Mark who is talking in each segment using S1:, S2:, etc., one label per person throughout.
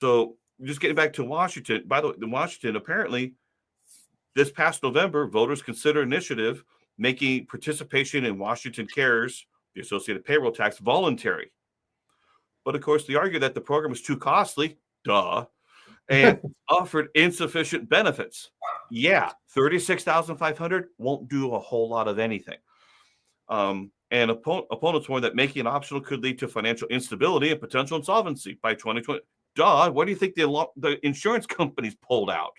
S1: So just getting back to Washington, by the way, in Washington, apparently this past November, voters considered initiative making participation in Washington Cares, the associated payroll tax, voluntary. But of course, they argue that the program is too costly, duh, and offered insufficient benefits. Yeah, 36,500 won't do a whole lot of anything. And opponents warn that making it optional could lead to financial instability and potential insolvency by 2020. Duh, what do you think the insurance companies pulled out?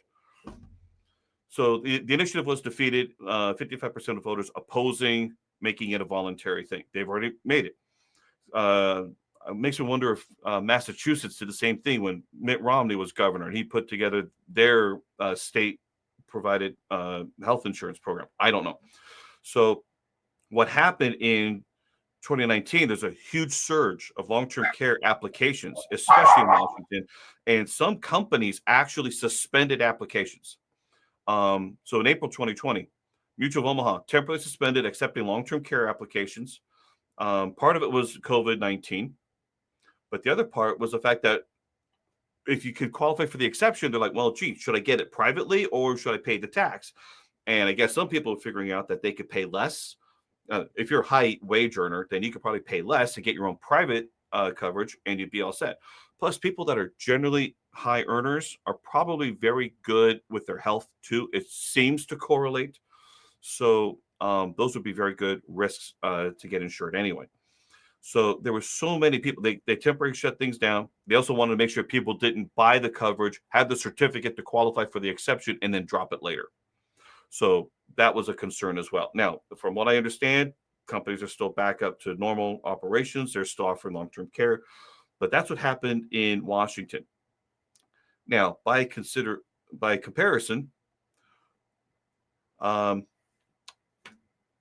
S1: So the initiative was defeated. 55% of voters opposing making it a voluntary thing. They've already made it. It makes me wonder if Massachusetts did the same thing when Mitt Romney was governor and he put together their state-provided health insurance program. I don't know. So what happened in 2019, there's a huge surge of long-term care applications, especially in Washington, and some companies actually suspended applications. So in April 2020, Mutual of Omaha temporarily suspended accepting long-term care applications. Part of it was COVID-19, but the other part was the fact that if you could qualify for the exception, they're like, well, gee, should I get it privately or should I pay the tax? And I guess some people are figuring out that they could pay less. If you're a high wage earner, then you could probably pay less to get your own private coverage and you'd be all set. Plus, people that are generally high earners are probably very good with their health too. It seems to correlate. So those would be very good risks to get insured anyway. So there were so many people, they temporarily shut things down. They also wanted to make sure people didn't buy the coverage, have the certificate to qualify for the exception, and then drop it later. So that was a concern as well. Now, from what I understand, companies are still back up to normal operations. They're still offering long-term care, but that's what happened in Washington. Now, by comparison,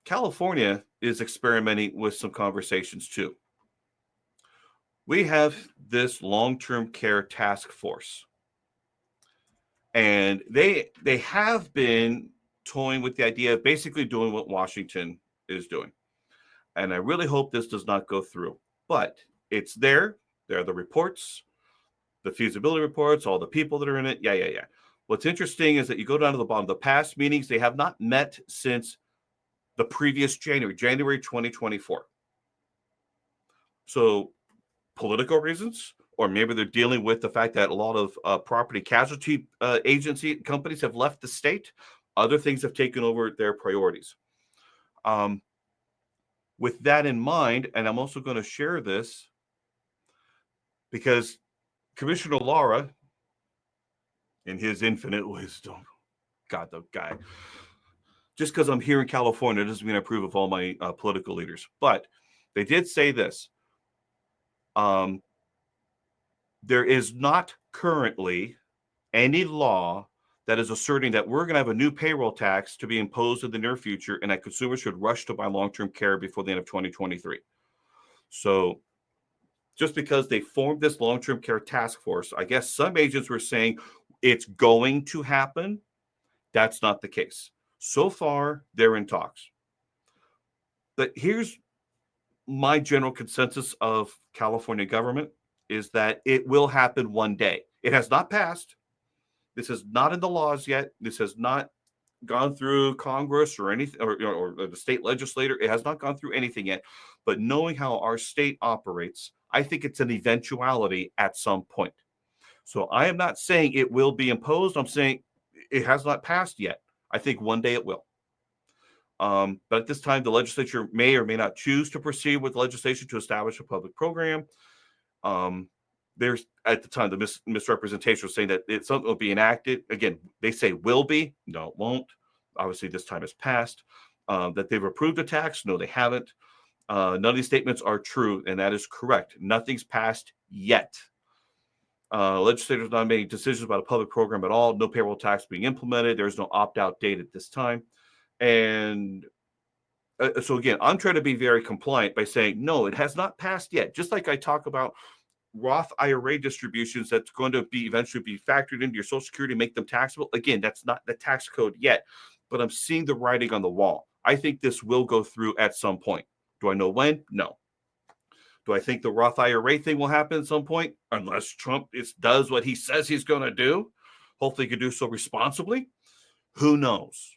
S1: California is experimenting with some conversations too. We have this long-term care task force, and they have been toying with the idea of basically doing what Washington is doing. And I really hope this does not go through, but it's there. There are the reports, the feasibility reports, all the people that are in it. Yeah. What's interesting is that you go down to the bottom, the past meetings, they have not met since the previous January 2024. So political reasons, or maybe they're dealing with the fact that a lot of property casualty agency companies have left the state. Other things have taken over their priorities. With that in mind, and I'm also going to share this because Commissioner Lara, in his infinite wisdom, God, the guy, just because I'm here in California doesn't mean I approve of all my political leaders. But they did say this. There is not currently any law that is asserting that we're going to have a new payroll tax to be imposed in the near future and that consumers should rush to buy long-term care before the end of 2023. So just because they formed this long-term care task force, I guess some agents were saying it's going to happen. That's not the case. So far, they're in talks. But here's my general consensus of California government is that it will happen one day. It has not passed. This is not in the laws yet. This has not gone through Congress or anything, or the state legislature. It has not gone through anything yet. But knowing how our state operates, I think it's an eventuality at some point. So I am not saying it will be imposed. I'm saying it has not passed yet. I think one day it will. But at this time, the legislature may or may not choose to proceed with legislation to establish a public program. There's at the time the misrepresentation was saying that it's something will be enacted. Again, they say will be. No, it won't. Obviously, this time has passed. That they've approved a tax. No, they haven't. None of these statements are true, and that is correct. Nothing's passed yet. Legislators not making decisions about a public program at all. No payroll tax being implemented. There's no opt-out date at this time. And so again, I'm trying to be very compliant by saying, no, it has not passed yet. Just like I talk about Roth IRA distributions that's going to be eventually be factored into your Social Security, make them taxable. Again, that's not the tax code yet, but I'm seeing the writing on the wall. I think this will go through at some point. Do I know when? No. Do I think the Roth IRA thing will happen at some point? Unless Trump does what he says he's going to do. Hopefully he can do so responsibly. Who knows?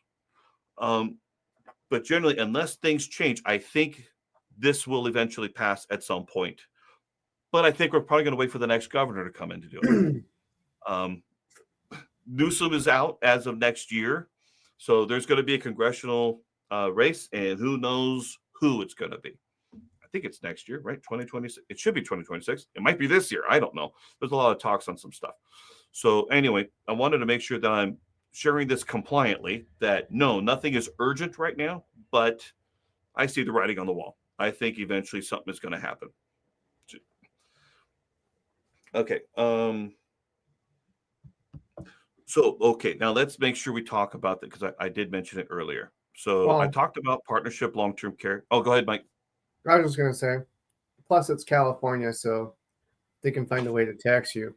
S1: But generally, unless things change, I think this will eventually pass at some point. But I think we're probably going to wait for the next governor to come in to do it. Newsom is out as of next year. So there's going to be a congressional race, and who knows who it's going to be. I think it's next year, right? 2026. It should be 2026. It might be this year. I don't know. There's a lot of talks on some stuff. So anyway, I wanted to make sure that I'm sharing this compliantly, that no, nothing is urgent right now, but I see the writing on the wall. I think eventually something is going to happen. Okay. Okay, now let's make sure we talk about that, because I did mention it earlier. So I talked about partnership long-term care. Oh, go ahead, Mike.
S2: I was just going to say, plus it's California, so they can find a way to tax you.